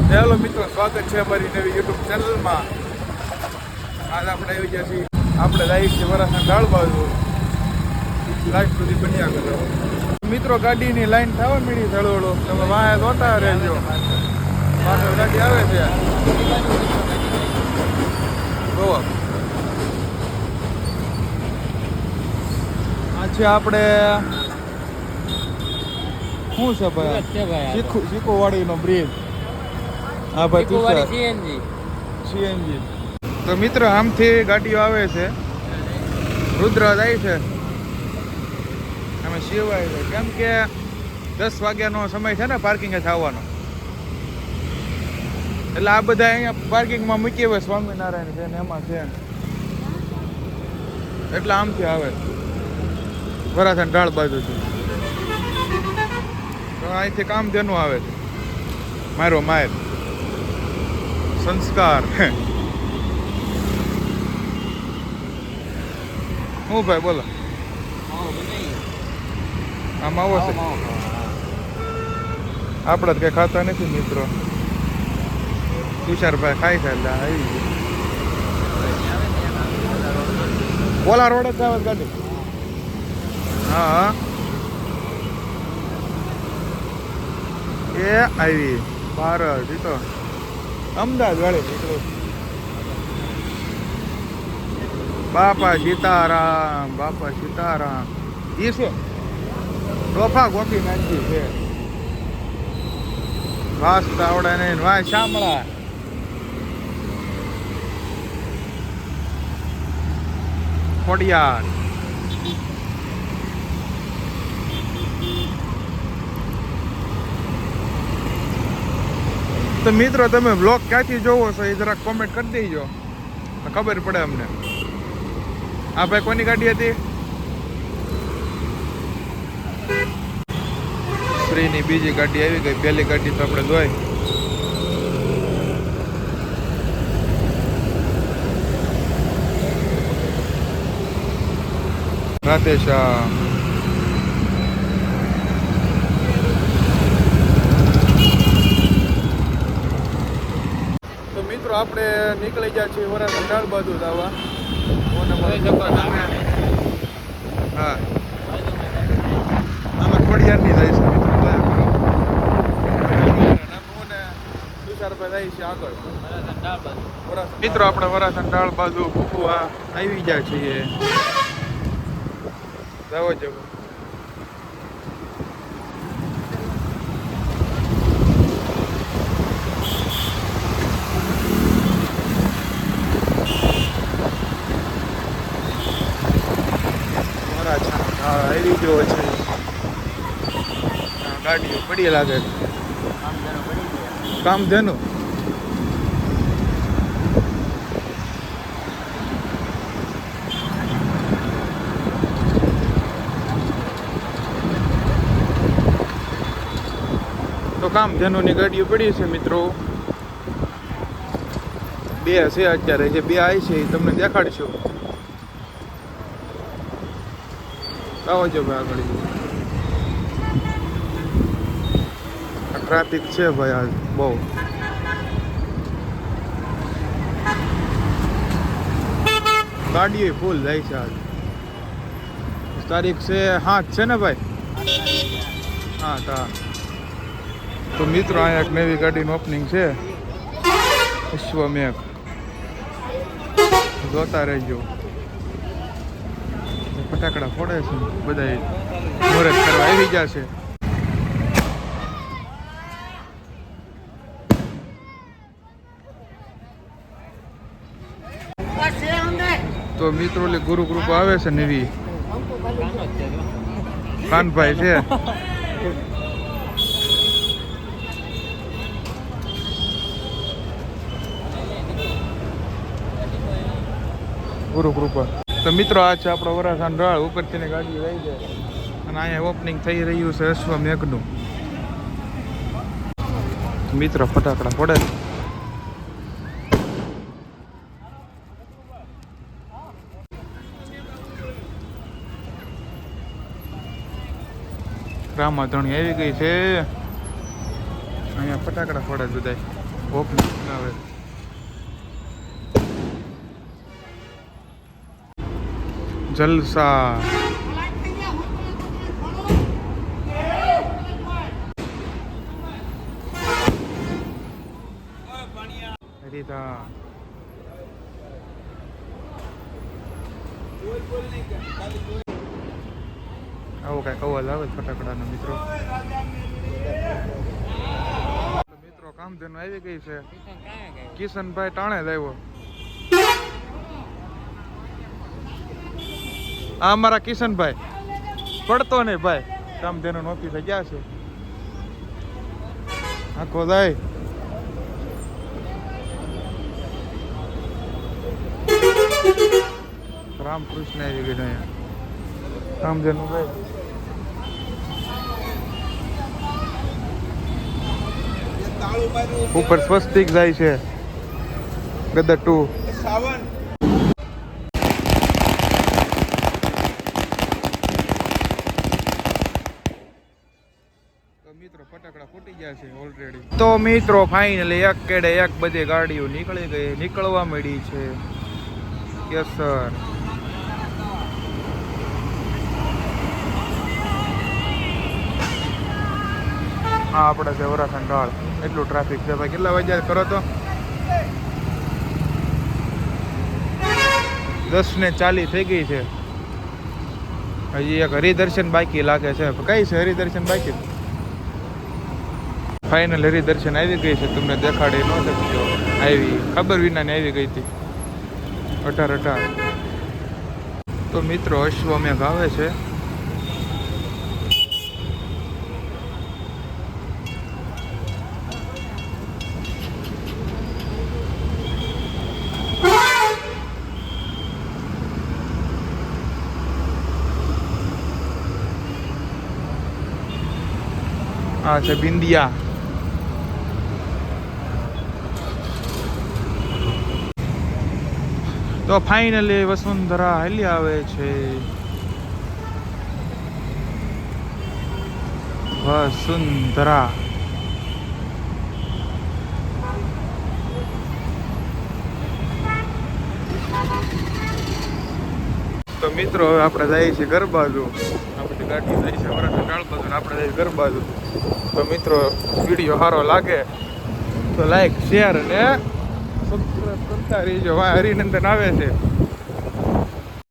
Hello મિત્રો, સ્વાગત છે અમારી નવી યુટ્યુબ ચેનલમાં. આજ આપણે આવી ગયા છીએ, આપણે લાઈવ છે વરાસણ ઢાળ બાજુ. લાઈવ સુધી બન્યા કરો મિત્રો. ગાડીની લાઈન થવા મીડી થળોળો, તમે વાંહે જોતા રહેજો. પાછળ ગાડી આવે છે. જોવો આ છે આપણે શું છે ભાઈ, શીખો વાડીનો બ્રિજ. હા ભાઈ, સીએનજી. તો મિત્ર આમથી ગાડીઓ આવે છે, રુદ્ર જાય છે, અમે શિવાય છે. કેમ કે 10 વાગ્યાનો સમય છે ને પાર્કિંગે થવાનો, એટલે આ બધા અહીંયા પાર્કિંગમાં મૂકી હોય. સ્વામિનારાયણ છે ને એમાં છે, એટલે આમથી આવે વરાસણ ઢાળ બાજુથી. તો અહીંથી કામ તેનું આવે છે. મારો માયર સંસ્કાર. હું ભાઈ બોલો, આમ આવો છે. આપણે જ કઈ ખાતા નથી મિત્રો. તુષારભાઈ ખાઈ છે એટલે આવી ગયું. ઓલા રોડ જ આવે ગાડી. હા એ આવી ભારત તો અમદાવાદ વાળે નીકળો. બાપા સીતારામ, બાપા સીતારામ. એ છે તોફા ગોપી નાખી છે. વાસ્તા આવડે નહીં, વાય શામળા. ખોડિયાર. તો મિત્રો તમે બ્લોગ ક્યાંથી જોવો છો એ જરાક કોમેન્ટ કરી દેજો, ખબર પડે અમને. આ ભાઈ કોની ગાડી હતી? શ્રીની બીજી ગાડી આવી ગઈ. પહેલી ગાડી તો આપણે જોઈ. રાધેશ્યામ. તો મિત્રો આપણે નીકળી ગયા છીએ વરાસણ ઢાળ બાજુ જવા. હા, અમે ખોડિયારની જાય છે આગળ. મિત્રો આપણે વરાસણ ઢાળ બાજુ કુકુવા આવી ગયા છીએ. જાવો જવો. આવી ગયો છે. ગાડીઓ પડી લાગે. કામ ધેનું. તો કામ ધેનુની ગાડીઓ પડી છે મિત્રો. 2 છે અત્યારે, જે 2 આવી છે એ તમને દેખાડશું. આવો છો ભાઈ આગળ. ટ્રાફિક છે ભાઈ આજ બહુ. ગાડીઓ ફૂલ જાય છે આજ. તારીખ છે 7 છે ને ભાઈ? હા તા. તો મિત્રો અહીંયા એક નવી ગાડીનું ઓપનિંગ છે, વિશ્વમેઘ. જોતા રહેજો. ફટાકડા ફોડે છે બધા, મુહૂર્ત કરવા આવી જશે. તો મિત્રો ગુરુ ગ્રુપ આવે છે નવી. કાનભાઈ છે. ગુરુ કૃપા. તો મિત્રો આ છે આપણો વરાસણ ઢાળ. ઉપરથી ગાડી રહી જાય અને અહીંયા ઓપનિંગ થઈ રહ્યું છે અશ્વમેઘનું. મિત્રો ફટાકડા ફોડે. રામાધણી આવી ગઈ છે. અહીંયા ફટાકડા ફોડે બધાય. ભોગ આવે જલસા. હરિતા આવો કઈક અવાજ આવે ફટાકડાનો મિત્રો. મિત્રો કામધેનુ આવી ગઈ છે. કિશનભાઈ ટાણે જ આવ્યો. આ અમારા કિશનભાઈ પડતો નહીં ભાઈ. કામધેનુ ઓફિસે ગયા છે. આખો જાય રામકૃષ્ણ આવી ગઈ અહીંયા. કામધેનુ ભાઈ ઉપર સ્વસ્તિક જાય છે. ગદર 2 મિત્રો ફટાકડા ફૂટી ગયા છે ઓલરેડી. તો મિત્રો ફાઇનલી એક કેડે એક બધી ગાડીઓ નીકળવા મળી છે. Yes sir. હા આપણે છે વરાસણ ઢાળ. એટલું ટ્રાફિક છે ભાઈ. કેટલા વાગ્યા કરો તો 10:40 થઈ ગઈ છે. હજી એક હરિદર્શન બાકી લાગે છે. કઈ છે હરિદર્શન બાકી? ફાઇનલ હરિદર્શન આવી ગઈ છે. તમને દેખાડી ન શકજો. આવી ખબર વિનાની આવી ગઈ હતી 18. તો મિત્રો અશ્વમેઘ આવે છે. આ છે બિંદિયા. તો ફાઇનલી વસુંધરા હાલી આવે છે. વસુંધરા તો મિત્રો હવે આપણે જઈએ છીએ ઘર બાજુ. આપણી ગાડી જાય છે વરાસણ ઢાળ બાજુ. આપણે જઈએ ઘર બાજુ. તો મિત્રો વિડીયો સારો લાગે તો લાઈક શેર અને સબસ્ક્રાઈબ કરતા રહીજો. હરિનંદન આવે છે.